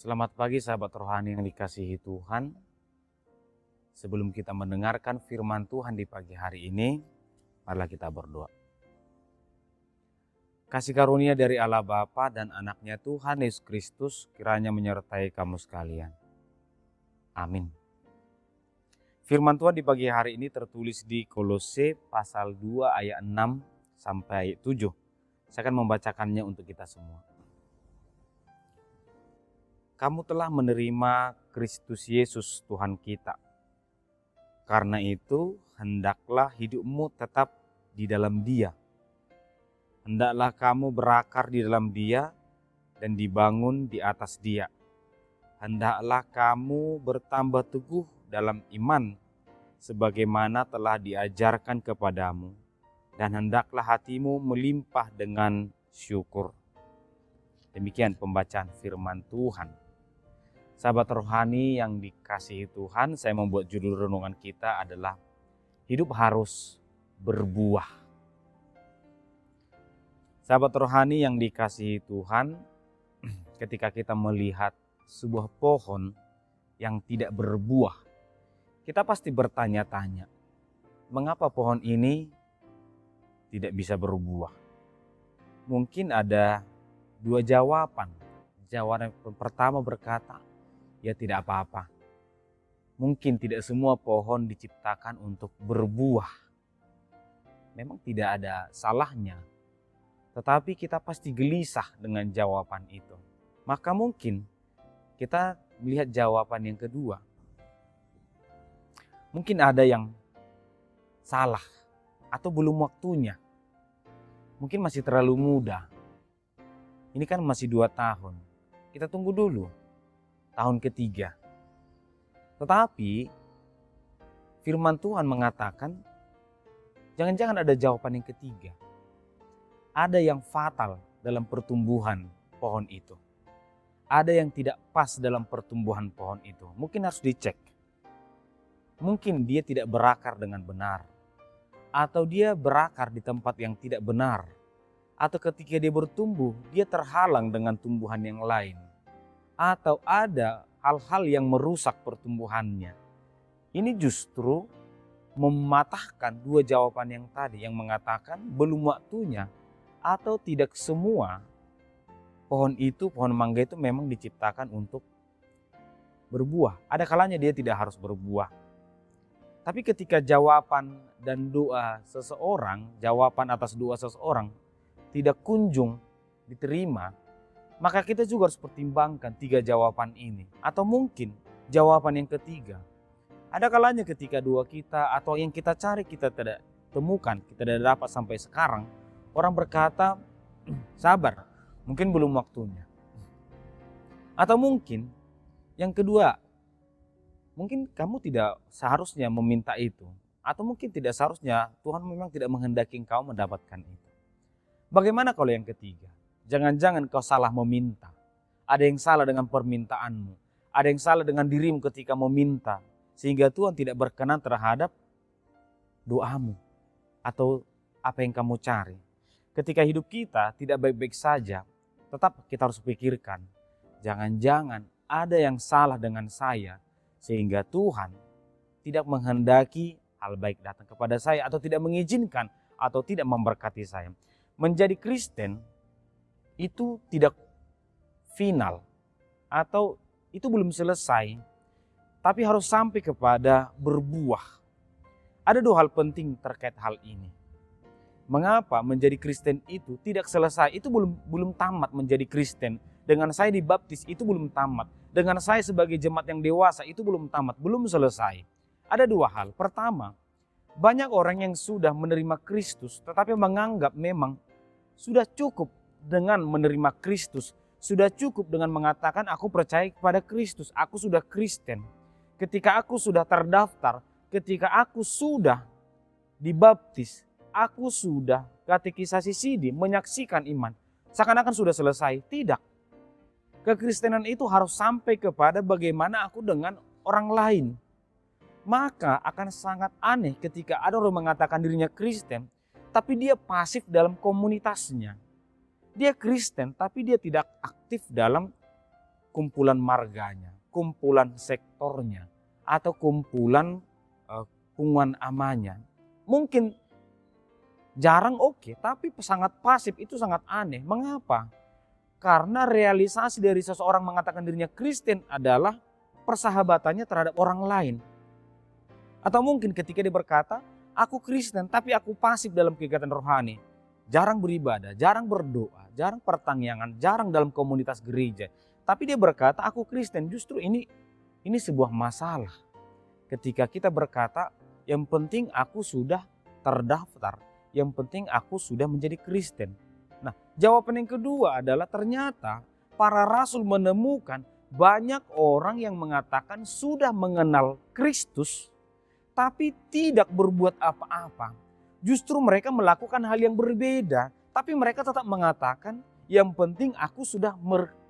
Selamat pagi sahabat rohani yang dikasihi Tuhan. Sebelum kita mendengarkan firman Tuhan di pagi hari ini, marilah kita berdoa. Kasih karunia dari Allah Bapa dan anaknya Tuhan Yesus Kristus kiranya menyertai kamu sekalian. Amin. Firman Tuhan di pagi hari ini tertulis di Kolose pasal 2 ayat 6 sampai ayat 7. Saya akan membacakannya untuk kita semua. Kamu telah menerima Kristus Yesus Tuhan kita. Karena itu, hendaklah hidupmu tetap di dalam Dia. Hendaklah kamu berakar di dalam Dia dan dibangun di atas Dia. Hendaklah kamu bertambah teguh dalam iman, sebagaimana telah diajarkan kepadamu. Dan hendaklah hatimu melimpah dengan syukur. Demikian pembacaan firman Tuhan. Sahabat rohani yang dikasihi Tuhan, saya membuat judul renungan kita adalah hidup harus berbuah. Sahabat rohani yang dikasihi Tuhan, ketika kita melihat sebuah pohon yang tidak berbuah, kita pasti bertanya-tanya, mengapa pohon ini tidak bisa berbuah? Mungkin ada dua jawaban. Jawaban yang pertama berkata, ya tidak apa-apa. Mungkin tidak semua pohon diciptakan untuk berbuah. Memang tidak ada salahnya. Tetapi kita pasti gelisah dengan jawaban itu. Maka mungkin kita melihat jawaban yang kedua. Mungkin ada yang salah atau belum waktunya. Mungkin masih terlalu muda. Ini kan masih 2 tahun. Kita tunggu dulu. Tahun ketiga. Tetapi firman Tuhan mengatakan jangan-jangan ada jawaban yang ketiga. Ada yang fatal dalam pertumbuhan pohon itu. Ada yang tidak pas dalam pertumbuhan pohon itu. Mungkin harus dicek. Mungkin dia tidak berakar dengan benar. Atau dia berakar di tempat yang tidak benar. Atau ketika dia bertumbuh, dia terhalang dengan tumbuhan yang lain. Atau ada hal-hal yang merusak pertumbuhannya. Ini justru mematahkan dua jawaban yang tadi yang mengatakan belum waktunya atau tidak semua pohon mangga itu memang diciptakan untuk berbuah. Ada kalanya dia tidak harus berbuah. Tapi ketika jawaban dan doa seseorang, jawaban atas doa seseorang tidak kunjung diterima, maka kita juga harus pertimbangkan 3 jawaban ini. Atau mungkin jawaban yang ketiga. Ada kalanya ketika doa kita atau yang kita cari kita tidak temukan, kita tidak dapat sampai sekarang. Orang berkata, sabar, mungkin belum waktunya. Atau mungkin yang kedua, mungkin kamu tidak seharusnya meminta itu. Atau mungkin tidak seharusnya Tuhan memang tidak menghendaki engkau mendapatkan itu. Bagaimana kalau yang ketiga? Jangan-jangan kau salah meminta. Ada yang salah dengan permintaanmu. Ada yang salah dengan dirimu ketika meminta. Sehingga Tuhan tidak berkenan terhadap doamu. Atau apa yang kamu cari. Ketika hidup kita tidak baik-baik saja, tetap kita harus pikirkan. Jangan-jangan ada yang salah dengan saya. Sehingga Tuhan tidak menghendaki hal baik datang kepada saya. Atau tidak mengizinkan atau tidak memberkati saya. Menjadi Kristen itu tidak final atau itu belum selesai, tapi harus sampai kepada berbuah. Ada 2 hal penting terkait hal ini. Mengapa menjadi Kristen itu tidak selesai? Itu belum tamat menjadi Kristen. Dengan saya dibaptis itu belum tamat. Dengan saya sebagai jemaat yang dewasa itu belum tamat, belum selesai. Ada 2 hal. Pertama, banyak orang yang sudah menerima Kristus tetapi menganggap memang sudah cukup dengan menerima Kristus. Sudah cukup dengan mengatakan aku percaya kepada Kristus. Aku sudah Kristen. Ketika aku sudah terdaftar. Ketika aku sudah dibaptis. Aku sudah katekisasi sidi. Menyaksikan iman. Seakan-akan sudah selesai. Tidak. Kekristenan itu harus sampai kepada bagaimana aku dengan orang lain. Maka akan sangat aneh ketika ada orang mengatakan dirinya Kristen. Tapi dia pasif dalam komunitasnya. Dia Kristen tapi dia tidak aktif dalam kumpulan marganya, kumpulan sektornya, atau kumpulan punguan amanya. Mungkin jarang oke, tapi sangat pasif, itu sangat aneh. Mengapa? Karena realisasi dari seseorang mengatakan dirinya Kristen adalah persahabatannya terhadap orang lain. Atau mungkin ketika dia berkata, aku Kristen tapi aku pasif dalam kegiatan rohani. Jarang beribadah, jarang berdoa, jarang pertanyaan, jarang dalam komunitas gereja. Tapi dia berkata, aku Kristen. Justru ini sebuah masalah. Ketika kita berkata, yang penting aku sudah terdaftar. Yang penting aku sudah menjadi Kristen. Nah, jawaban yang kedua adalah ternyata para rasul menemukan banyak orang yang mengatakan sudah mengenal Kristus, tapi tidak berbuat apa-apa. Justru mereka melakukan hal yang berbeda, tapi mereka tetap mengatakan, yang penting aku sudah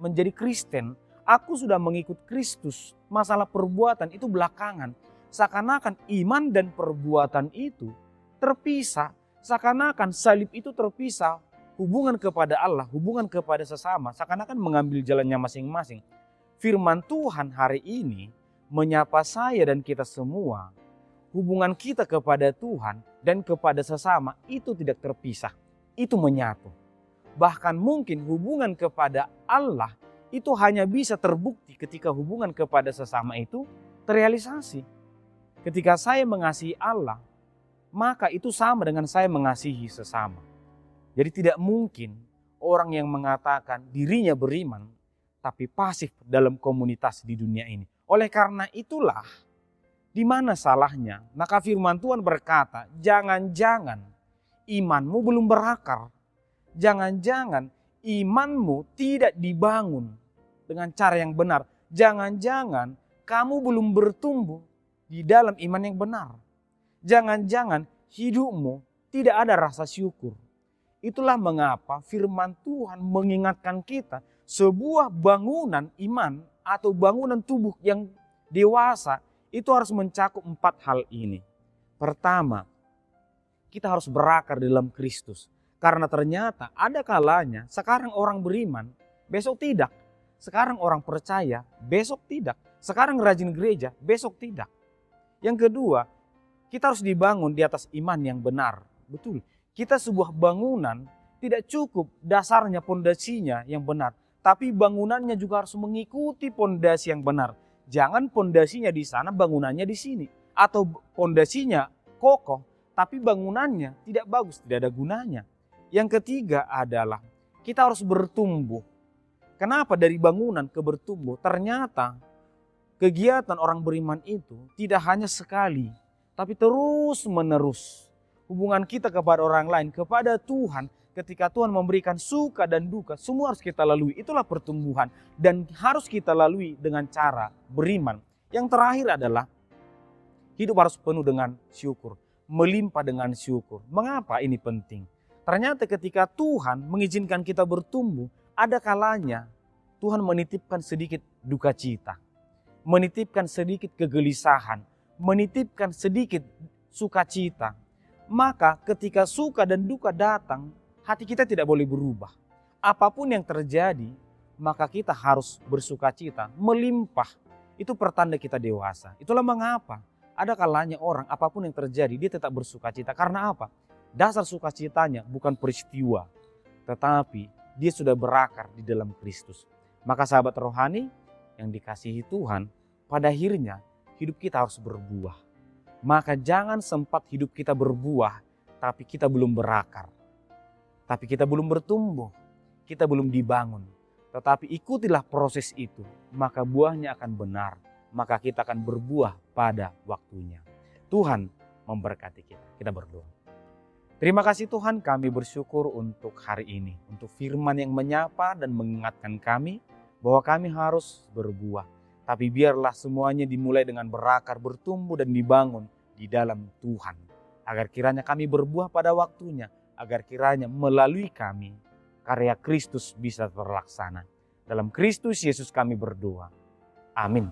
menjadi Kristen, aku sudah mengikut Kristus. Masalah perbuatan itu belakangan. Seakan-akan iman dan perbuatan itu terpisah. Seakan-akan salib itu terpisah, hubungan kepada Allah, hubungan kepada sesama, seakan-akan mengambil jalannya masing-masing. Firman Tuhan hari ini menyapa saya dan kita semua, hubungan kita kepada Tuhan dan kepada sesama itu tidak terpisah, itu menyatu. Bahkan mungkin hubungan kepada Allah itu hanya bisa terbukti ketika hubungan kepada sesama itu terrealisasi. Ketika saya mengasihi Allah, maka itu sama dengan saya mengasihi sesama. Jadi tidak mungkin orang yang mengatakan dirinya beriman tapi pasif dalam komunitas di dunia ini. Oleh karena itulah, di mana salahnya? Maka firman Tuhan berkata, jangan-jangan imanmu belum berakar. Jangan-jangan imanmu tidak dibangun dengan cara yang benar. Jangan-jangan kamu belum bertumbuh di dalam iman yang benar. Jangan-jangan hidupmu tidak ada rasa syukur. Itulah mengapa firman Tuhan mengingatkan kita sebuah bangunan iman atau bangunan tubuh yang dewasa itu harus mencakup 4 hal ini. Pertama, kita harus berakar dalam Kristus. Karena ternyata ada kalanya sekarang orang beriman, besok tidak. Sekarang orang percaya, besok tidak. Sekarang rajin gereja, besok tidak. Yang kedua, kita harus dibangun di atas iman yang benar. Betul, kita sebuah bangunan tidak cukup dasarnya, pondasinya yang benar. Tapi bangunannya juga harus mengikuti pondasi yang benar. Jangan pondasinya di sana, bangunannya di sini. Atau pondasinya kokoh, tapi bangunannya tidak bagus, tidak ada gunanya. Yang ketiga adalah kita harus bertumbuh. Kenapa dari bangunan ke bertumbuh? Ternyata kegiatan orang beriman itu tidak hanya sekali, tapi terus menerus. Hubungan kita kepada orang lain, kepada Tuhan, ketika Tuhan memberikan suka dan duka, semua harus kita lalui. Itulah pertumbuhan dan harus kita lalui dengan cara beriman. Yang terakhir adalah hidup harus penuh dengan syukur, melimpah dengan syukur. Mengapa ini penting? Ternyata ketika Tuhan mengizinkan kita bertumbuh, ada kalanya Tuhan menitipkan sedikit duka cita, menitipkan sedikit kegelisahan, menitipkan sedikit sukacita. Maka ketika suka dan duka datang, hati kita tidak boleh berubah. Apapun yang terjadi, maka kita harus bersukacita, melimpah. Itu pertanda kita dewasa. Itulah mengapa ada kalanya orang apapun yang terjadi dia tetap bersukacita. Karena apa? Dasar sukacitanya bukan peristiwa, tetapi dia sudah berakar di dalam Kristus. Maka sahabat rohani yang dikasihi Tuhan, pada akhirnya hidup kita harus berbuah. Maka jangan sempat hidup kita berbuah, tapi kita belum berakar. Tapi kita belum bertumbuh, kita belum dibangun. Tetapi ikutilah proses itu, maka buahnya akan benar. Maka kita akan berbuah pada waktunya. Tuhan memberkati kita. Kita berdoa. Terima kasih Tuhan, kami bersyukur untuk hari ini. Untuk firman yang menyapa dan mengingatkan kami bahwa kami harus berbuah. Tapi biarlah semuanya dimulai dengan berakar, bertumbuh dan dibangun di dalam Tuhan. Agar kiranya kami berbuah pada waktunya. Agar kiranya melalui kami karya Kristus bisa terlaksana. Dalam Kristus Yesus kami berdoa. Amin.